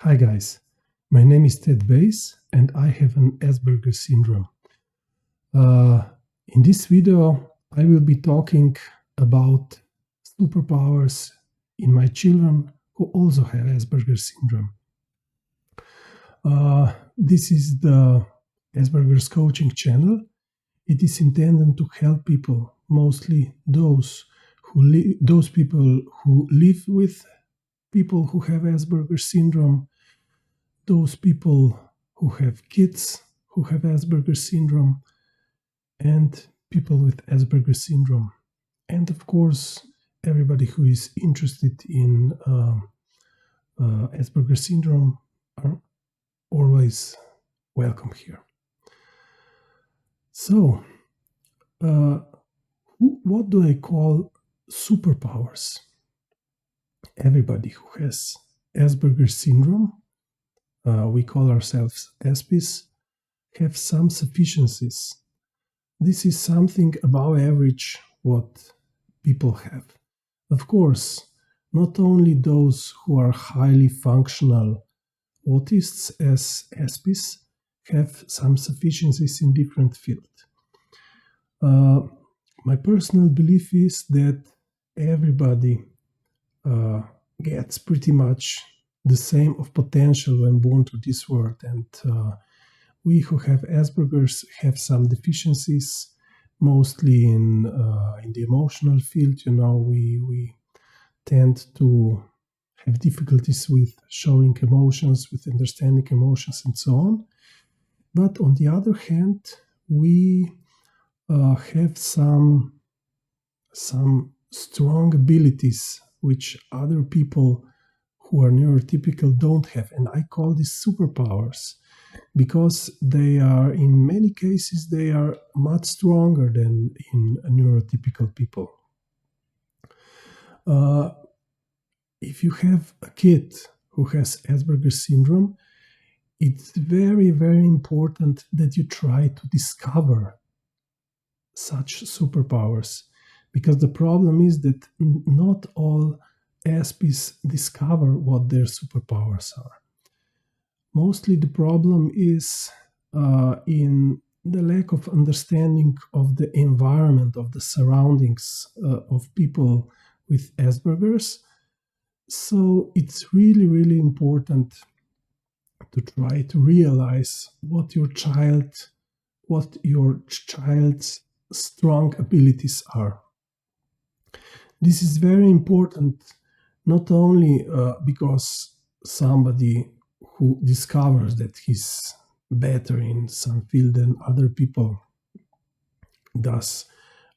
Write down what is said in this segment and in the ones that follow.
Hi guys, my name is Ted Bass and I have an Asperger syndrome. In this video, I will be talking about superpowers in my children who also have Asperger syndrome. This is the Asperger's coaching channel. It is intended to help people, mostly those people who live with people who have Asperger syndrome, those people who have kids who have Asperger syndrome, and people with Asperger syndrome. And of course, everybody who is interested in Asperger syndrome are always welcome here. So, what do I call superpowers? Everybody who has Asperger syndrome, we call ourselves Aspies, have some sufficiencies. This is something above average what people have. Of course, not only those who are highly functional autists as Aspies have some sufficiencies in different fields. My personal belief is that everybody gets pretty much the same of potential when born to this world, and we who have Asperger's have some deficiencies, mostly in the emotional field. We tend to have difficulties with showing emotions, with understanding emotions, and so on. But on the other hand, we have some strong abilities which other people who are neurotypical don't have, and I call these superpowers because they are, in many cases, they are much stronger than in neurotypical people. If you have a kid who has Asperger syndrome, it's very, very important that you try to discover such superpowers, because the problem is that not all Aspies discover what their superpowers are. Mostly the problem is in the lack of understanding of the environment, of the surroundings of people with Asperger's. So it's really, really important to try to realize what your child's strong abilities are. This is very important, not only because somebody who discovers that he's better in some field than other people does.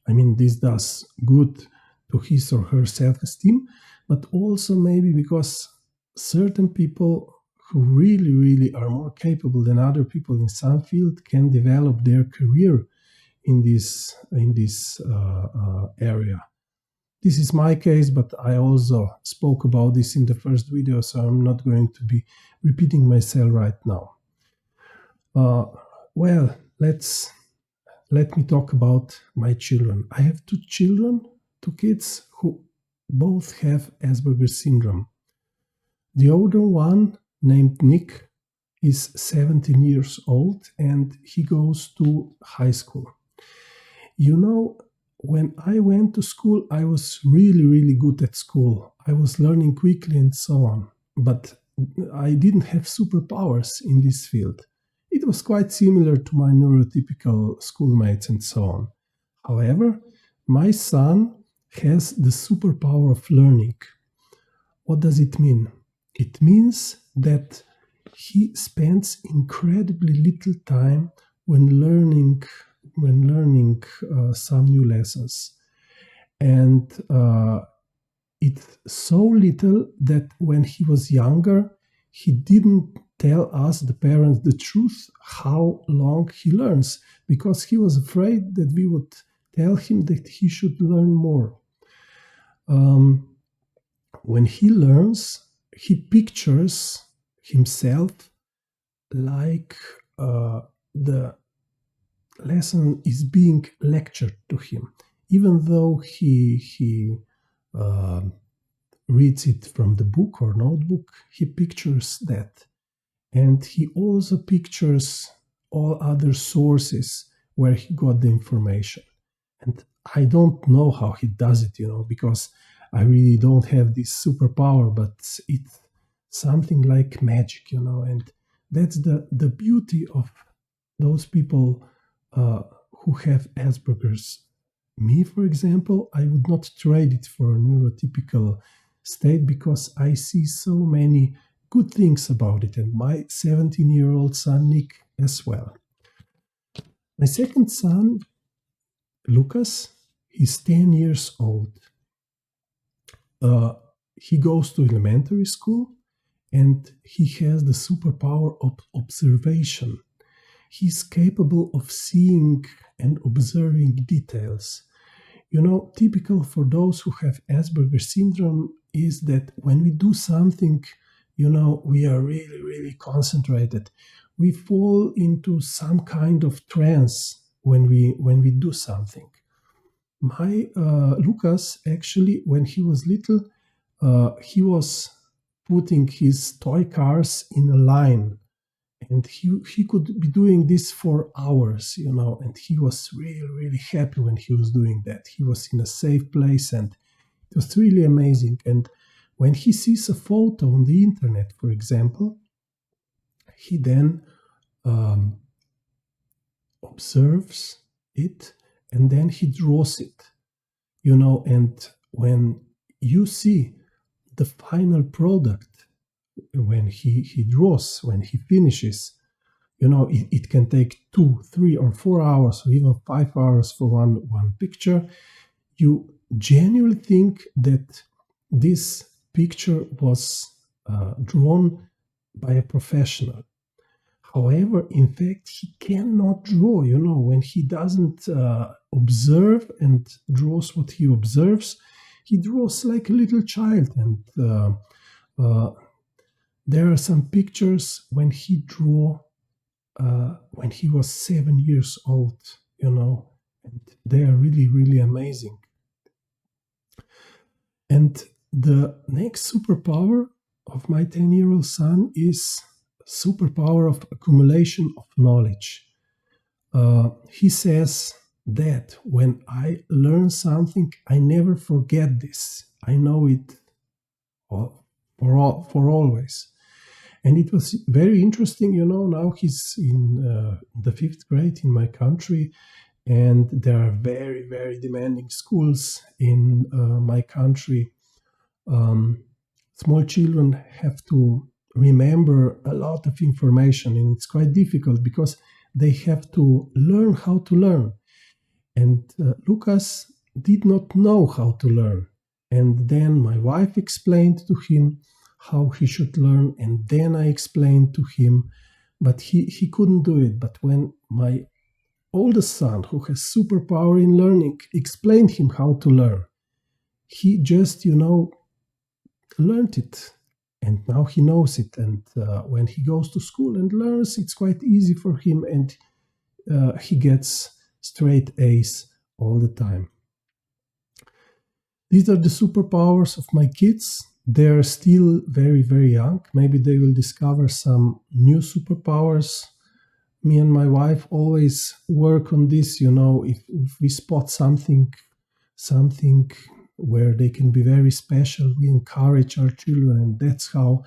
This does good to his or her self-esteem, but also maybe because certain people who really, really are more capable than other people in some field can develop their career in this area. This is my case, but I also spoke about this in the first video, so I'm not going to be repeating myself right now. Let me talk about my children. I have two kids who both have Asperger syndrome. The older one, named Nick, is 17 years old and he goes to high school. When I went to school, I was really, really good at school. I was learning quickly and so on, but I didn't have superpowers in this field. It was quite similar to my neurotypical schoolmates and so on. However, my son has the superpower of learning. What does it mean? It means that he spends incredibly little time when learning some new lessons. And it's so little that when he was younger, he didn't tell us, the parents, the truth, how long he learns, because he was afraid that we would tell him that he should learn more. When he learns, he pictures himself like the lesson is being lectured to him, even though he reads it from the book or notebook, he pictures that. And he also pictures all other sources where he got the information. And I don't know how he does it, because I really don't have this superpower, but it's something like magic, and that's the beauty of those people who have Asperger's. Me, for example, I would not trade it for a neurotypical state because I see so many good things about it, and my 17-year-old son, Nick, as well. My second son, Lucas, he's 10 years old. He goes to elementary school and he has the superpower of observation. He's capable of seeing and observing details. Typical for those who have Asperger syndrome is that when we do something, we are really, really concentrated. We fall into some kind of trance when we do something. My Lucas, actually, when he was little, he was putting his toy cars in a line, and he could be doing this for hours, and he was really, really happy when he was doing that. He was in a safe place, and it was really amazing. And when he sees a photo on the internet, for example, he then observes it and then he draws it, and when you see the final product, when he draws, when he finishes, it can take 2, 3, or 4 hours, or even 5 hours for one picture. You genuinely think that this picture was drawn by a professional. However, in fact, he cannot draw. When he doesn't observe and draws what he observes, he draws like a little child. And there are some pictures when he drew when he was 7 years old, and they are really, really amazing. And the next superpower of my 10-year-old son is superpower of accumulation of knowledge. He says that when I learn something, I never forget this. I know it for always. And it was very interesting, now he's in the 5th grade in my country, and there are very, very demanding schools in my country. Small children have to remember a lot of information, and it's quite difficult because they have to learn how to learn. And Lucas did not know how to learn. And then my wife explained to him how he should learn, and then I explained to him, but he couldn't do it. But when my oldest son, who has superpower in learning, explained him how to learn, he just, learned it. And now he knows it. And when he goes to school and learns, it's quite easy for him, and he gets straight A's all the time. These are the superpowers of my kids. They're still very, very young. Maybe they will discover some new superpowers. Me and my wife always work on this, if we spot something where they can be very special, we encourage our children, and that's how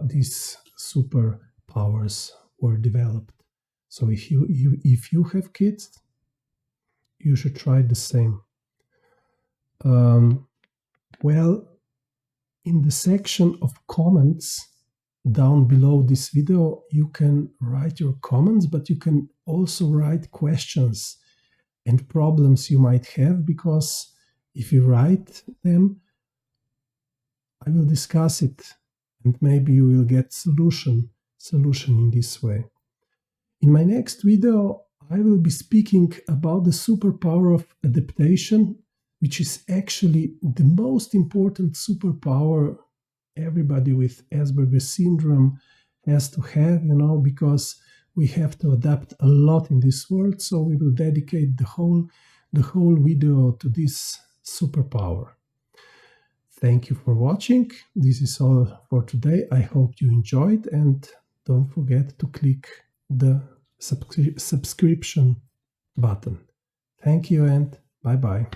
these superpowers were developed. So if you have kids, you should try the same. Well, in the section of comments down below this video, you can write your comments, but you can also write questions and problems you might have, because if you write them, I will discuss it, and maybe you will get solution in this way. In my next video, I will be speaking about the superpower of adaptation, which is actually the most important superpower everybody with Asperger syndrome has to have, because we have to adapt a lot in this world. So we will dedicate the whole video to this superpower. Thank you for watching. This is all for today. I hope you enjoyed, and don't forget to click the subscription button. Thank you and bye bye.